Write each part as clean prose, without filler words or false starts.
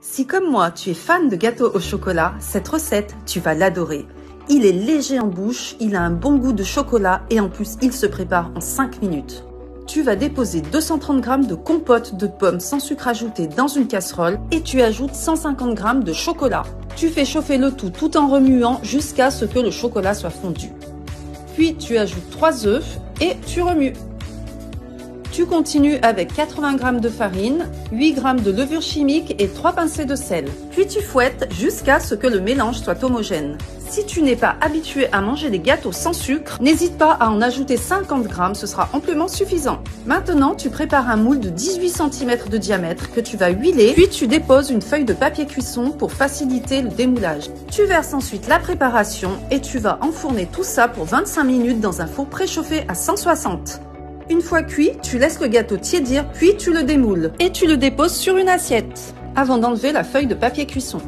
Si comme moi, tu es fan de gâteaux au chocolat, cette recette, tu vas l'adorer. Il est léger en bouche, il a un bon goût de chocolat et en plus, il se prépare en 5 minutes. Tu vas déposer 230 g de compote de pommes sans sucre ajouté dans une casserole et tu ajoutes 150 g de chocolat. Tu fais chauffer le tout en remuant jusqu'à ce que le chocolat soit fondu. Puis tu ajoutes 3 œufs et tu remues. Tu continues avec 80 g de farine, 8 g de levure chimique et 3 pincées de sel. Puis tu fouettes jusqu'à ce que le mélange soit homogène. Si tu n'es pas habitué à manger des gâteaux sans sucre, n'hésite pas à en ajouter 50 g, ce sera amplement suffisant. Maintenant, tu prépares un moule de 18 cm de diamètre que tu vas huiler, puis tu déposes une feuille de papier cuisson pour faciliter le démoulage. Tu verses ensuite la préparation et tu vas enfourner tout ça pour 25 minutes dans un four préchauffé à 160. Une fois cuit, tu laisses le gâteau tiédir, puis tu le démoules et tu le déposes sur une assiette avant d'enlever la feuille de papier cuisson.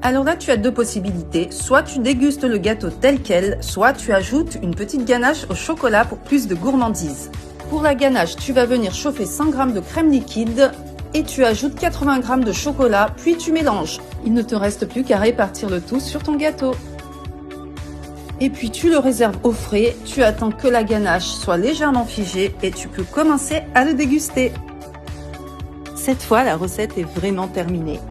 Alors là, tu as deux possibilités. Soit tu dégustes le gâteau tel quel, soit tu ajoutes une petite ganache au chocolat pour plus de gourmandise. Pour la ganache, tu vas venir chauffer 100 g de crème liquide et tu ajoutes 80 g de chocolat, puis tu mélanges. Il ne te reste plus qu'à répartir le tout sur ton gâteau. Et puis tu le réserves au frais, tu attends que la ganache soit légèrement figée et tu peux commencer à le déguster. Cette fois, la recette est vraiment terminée.